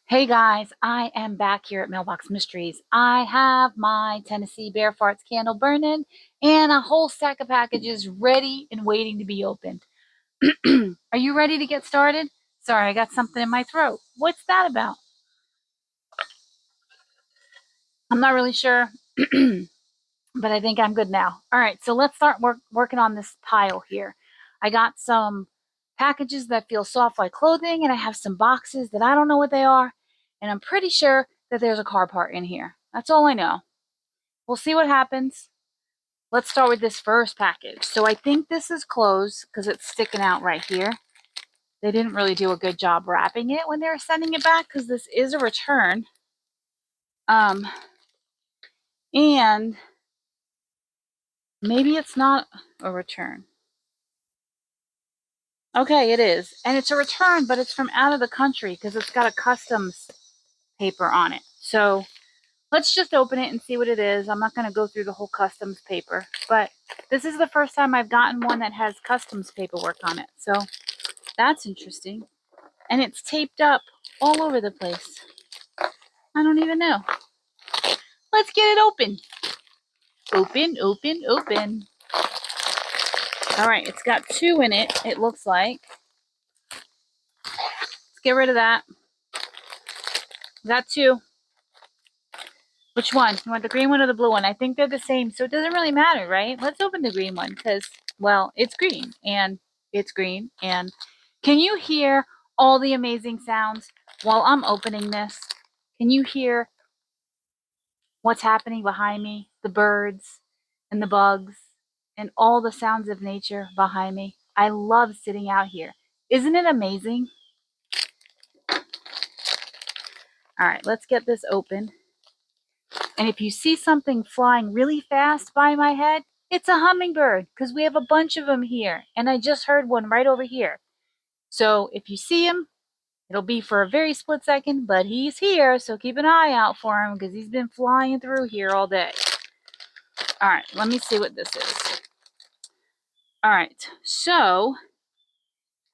Hey guys, I am back here at Mailbox Mysteries. I have my Tennessee Bear Farts candle burning and a whole stack of packages ready and waiting to be opened. Are you ready to get started? Sorry, I got something in my throat. What's that about? I'm not really sure, but I think I'm good now. All right, so let's start working on this pile here. I got some packages that feel soft like clothing, and I have some boxes that I don't know what they are, and I'm pretty sure that there's a car part in here. That's all I know. We'll see what happens. Let's start with this first package. So I think this is closed because it's sticking out right here. They didn't really do a good job wrapping it when they were sending it back because this is a return. And maybe it's not a return. Okay, it is. And it's a return, but it's from out of the country because it's got a customs paper on it. So let's just open it and see what it is. I'm not going to go through the whole customs paper, but this is the first time I've gotten one that has customs paperwork on it. So that's interesting. And it's taped up all over the place. I don't even know. Let's get it open. Open, open, open. All right, it's got two in it, it looks like. Let's get rid of that. Got two. Which one? You want the green one or the blue one? I think they're the same, so it doesn't really matter, right? Let's open the green one because, well, it's green and it's green. And can you hear all the amazing sounds while I'm opening this? Can you hear what's happening behind me? The birds and the bugs and all the sounds of nature behind me. I love sitting out here. Isn't it amazing? All right, let's get this open. And if you see something flying really fast by my head, it's a hummingbird because we have a bunch of them here. And I just heard one right over here. So if you see him, it'll be for a very split second, but he's here. So keep an eye out for him because he's been flying through here all day. All right, let me see what this is. All right, so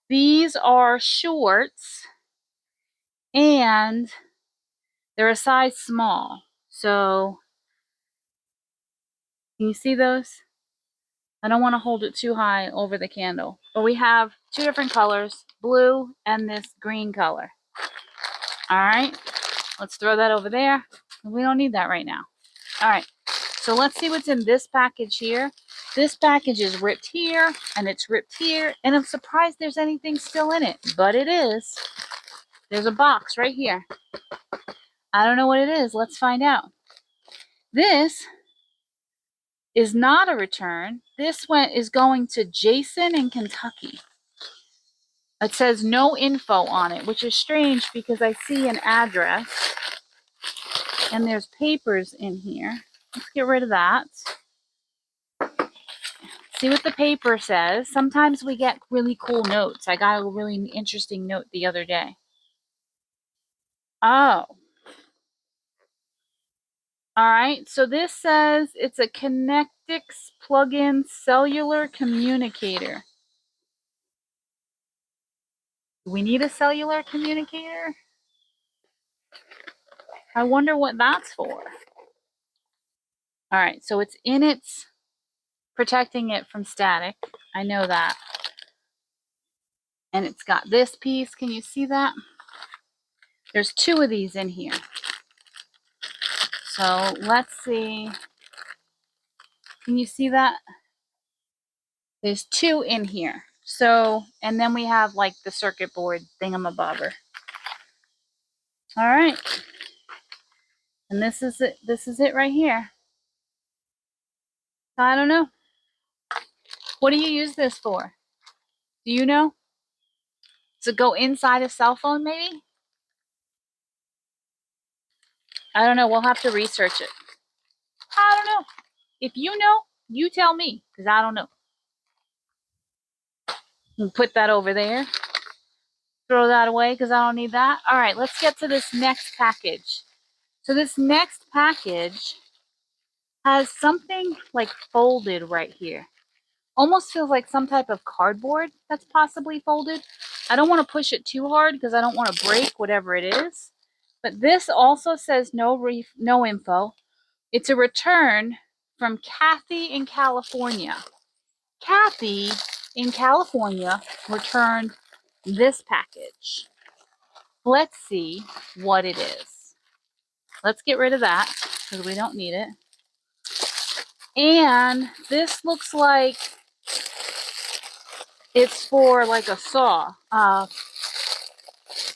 these are shorts and they're a size small. So can you see those? I don't want to hold it too high over the candle. But we have two different colors, blue and this green color. All right, let's throw that over there. We don't need that right now. All right, so let's see what's in this package here. This package is ripped here and it's ripped here. And I'm surprised there's anything still in it, but it is. There's a box right here. I don't know what it is. Let's find out. This is not a return. This one is going to Jason in Kentucky. It says no info on it, which is strange because I see an address and there's papers in here. Let's get rid of that. See what the paper says. Sometimes we get really cool notes. I got a really interesting note the other day. Oh. All right, so this says it's a Connectix plug-in cellular communicator. Do we need a cellular communicator? I wonder what that's for. All right, so it's in its protecting it from static. I know that. And it's got this piece. Can you see that? There's two of these in here. So let's see. Can you see that? There's two in here. So, and then we have like the circuit board thingamabobber. All right. And this is it. This is it right here. I don't know. What do you use this for? Do you know? Does it go inside a cell phone maybe? I don't know. We'll have to research it. I don't know. If you know, you tell me because I don't know. We'll put that over there. Throw that away because I don't need that. All right, let's get to this next package. So this next package has something like folded right here. Almost feels like some type of cardboard that's possibly folded. I don't want to push it too hard because I don't want to break whatever it is. But this also says no info. It's a return from Kathy in California. Kathy in California returned this package. Let's see what it is. Let's get rid of that because we don't need it. And this looks like it's for like a saw.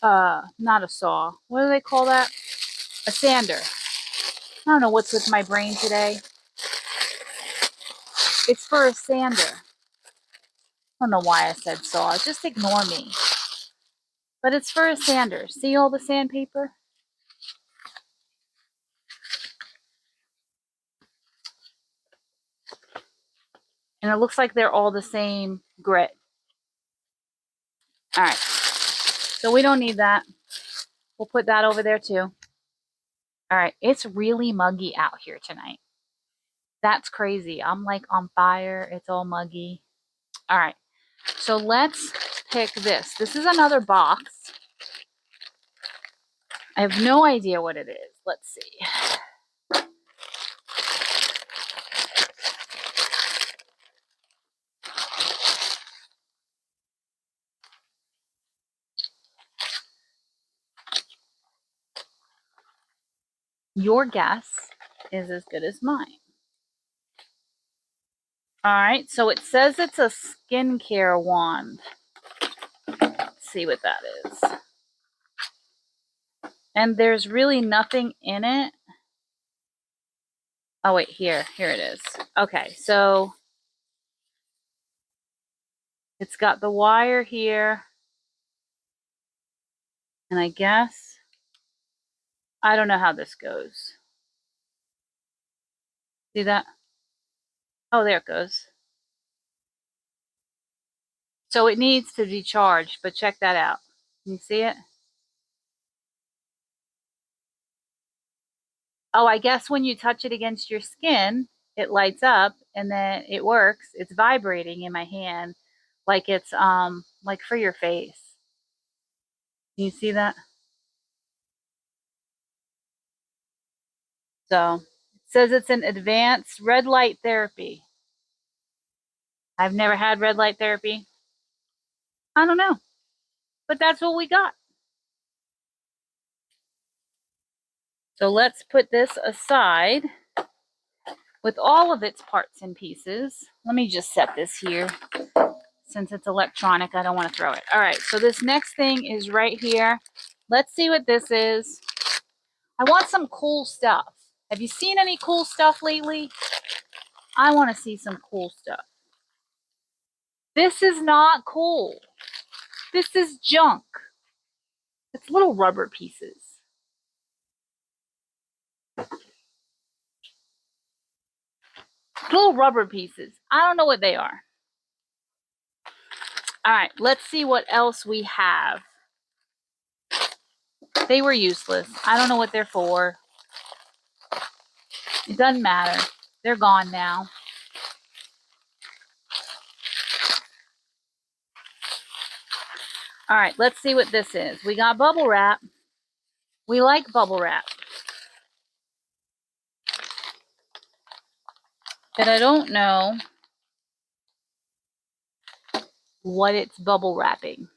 Not a saw. What do they call that? A sander. I don't know what's with my brain today. It's for a sander. I don't know why I said saw. Just ignore me. But it's for a sander. See all the sandpaper? And it looks like they're all the same grit. All right. So we don't need that. We'll put that over there too. All right. It's really muggy out here tonight. That's crazy. I'm like on fire. It's all muggy. All right. So let's pick this. This is another box. I have no idea what it is. Let's see. Your guess is as good as mine. All right, so it says it's a skincare wand. Let's see what that is. And there's really nothing in it. Oh, wait, here it is. Okay, so it's got the wire here. And I guess, I don't know how this goes. See that? Oh, there it goes. So it needs to be charged, but check that out. Can you see it? Oh, I guess when you touch it against your skin, it lights up and then it works. It's vibrating in my hand like it's like for your face. Can you see that? So it says it's an advanced red light therapy. I've never had red light therapy. I don't know, but that's what we got. So let's put this aside with all of its parts and pieces. Let me just set this here. Since it's electronic, I don't want to throw it. All right, so this next thing is right here. Let's see what this is. I want some cool stuff. Have you seen any cool stuff lately? I want to see some cool stuff. This is not cool. This is junk. It's little rubber pieces. Little rubber pieces. I don't know what they are. All right, let's see what else we have. They were useless. I don't know what they're for. It doesn't matter. They're gone now. All right, let's see what this is. We got bubble wrap. We like bubble wrap. But I don't know what it's bubble wrapping.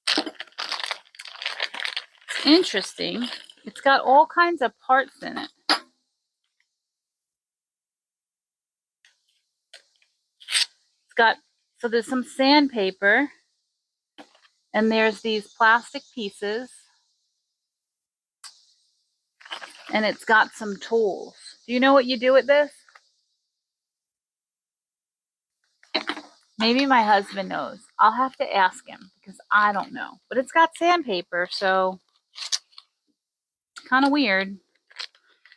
It's interesting. It's got all kinds of parts in it. It's got, so there's some sandpaper, and there's these plastic pieces, and it's got some tools. Do you know what you do with this? Maybe my husband knows. I'll have to ask him because I don't know. But it's got sandpaper, so kind of weird.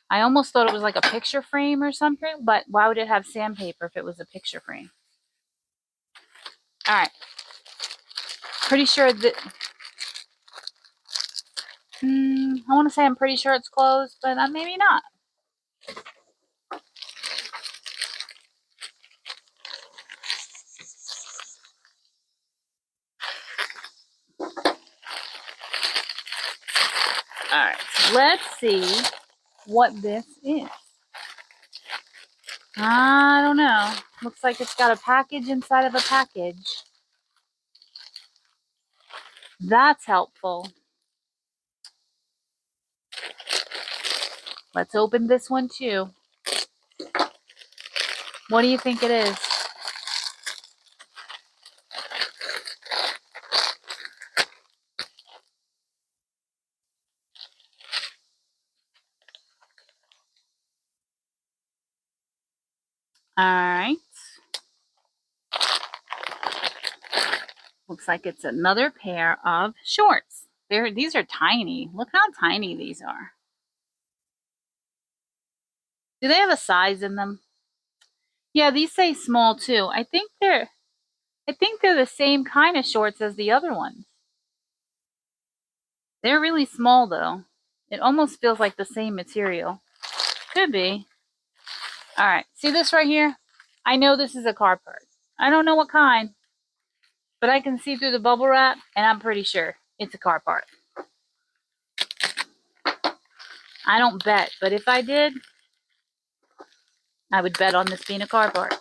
I almost thought it was like a picture frame or something, but why would it have sandpaper if it was a picture frame? All right. Pretty sure that... I want to say I'm pretty sure it's closed, but maybe not. Alright, let's see what this is. I don't know. Looks like it's got a package inside of a package. That's helpful. Let's open this one too. What do you think it is? Alright. Looks like it's another pair of shorts. These are tiny. Look how tiny these are. Do they have a size in them? Yeah, these say small too. I think they're the same kind of shorts as the other ones. They're really small though. It almost feels like the same material. Could be. All right, see this right here? I know this is a car part. I don't know what kind, but I can see through the bubble wrap and I'm pretty sure it's a car part. I don't bet, but if I did, I would bet on this being a car part.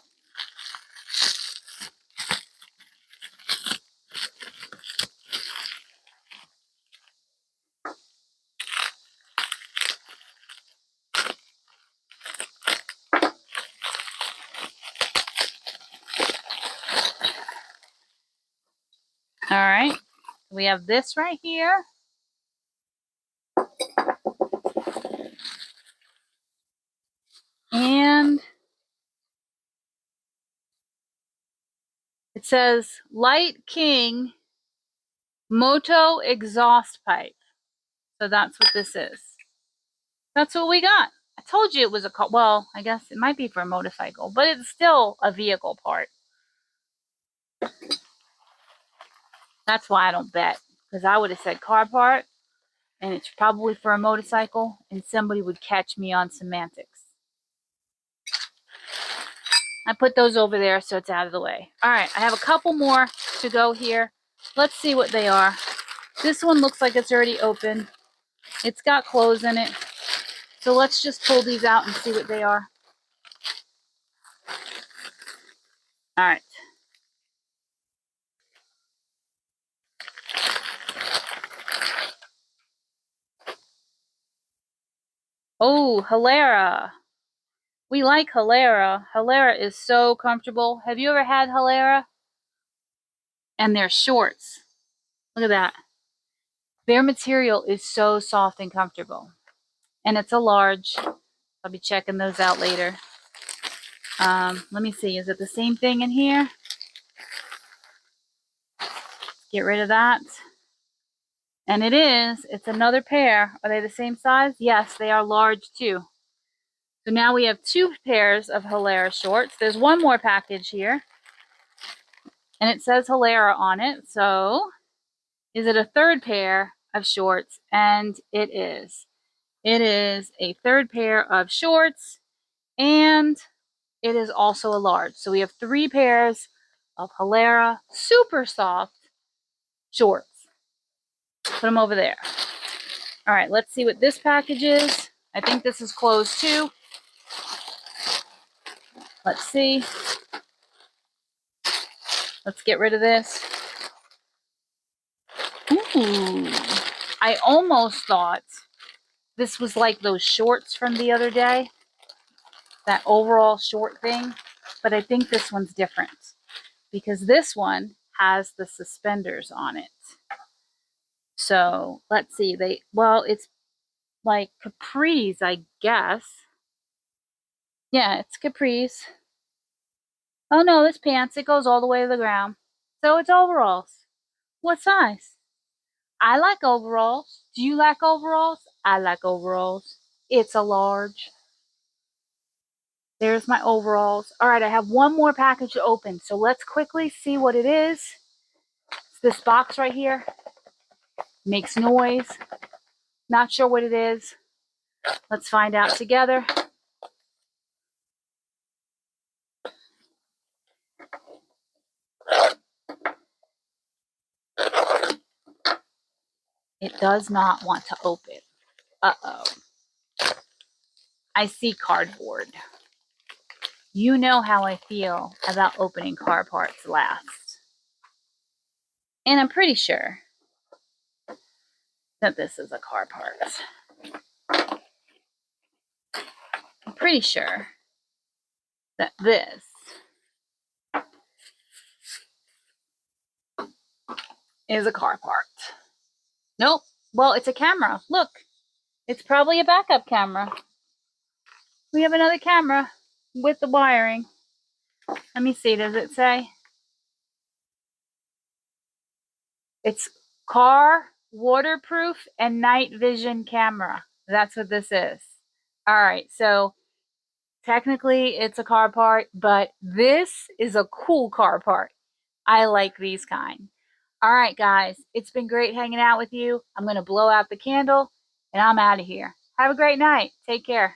All right, we have this right here. And it says Light King Moto exhaust pipe. So that's what this is. That's what we got. I told you it was a car. Well, I guess it might be for a motorcycle, but it's still a vehicle part. That's why I don't bet, because I would have said car part, and it's probably for a motorcycle, and somebody would catch me on semantics. I put those over there so it's out of the way. All right, I have a couple more to go here. Let's see what they are. This one looks like it's already open. It's got clothes in it. So let's just pull these out and see what they are. All right. Oh, Halera. We like Halera. Halera is so comfortable. Have you ever had Halera? And their shorts. Look at that. Their material is so soft and comfortable. And it's a large. I'll be checking those out later. Let me see. Is it the same thing in here? Get rid of that. And it is. It's another pair. Are they the same size? Yes, they are large too. So now we have two pairs of Halera shorts. There's one more package here. And it says Halera on it. So is it a third pair of shorts? And it is. It is a third pair of shorts. And it is also a large. So we have three pairs of Halera super soft shorts. Put them over there. All right, let's see what this package is. I think this is closed too. Let's see. Let's get rid of this. Ooh, I almost thought this was like those shorts from the other day, that overall short thing, but I think this one's different because this one has the suspenders on it. So let's see. It's like capris, I guess. Yeah, it's capris. Oh no, it's pants. It goes all the way to the ground. So it's overalls. What size? I like overalls. Do you like overalls? I like overalls. It's a large. There's my overalls. All right, I have one more package to open. So let's quickly see what it is. It's this box right here. Makes noise. Not sure what it is. Let's find out together. It does not want to open. Uh-oh. I see cardboard. You know how I feel about opening car parts last. And I'm pretty sure that this is a car part. I'm pretty sure that this is a car part. Nope. Well, it's a camera. Look, it's probably a backup camera. We have another camera with the wiring. Let me see. Does it say? It's car waterproof and night vision camera. That's what this is. All right. So technically it's a car part, but this is a cool car part. I like these kind. All right, guys. It's been great hanging out with you. I'm going to blow out the candle and I'm out of here. Have a great night. Take care.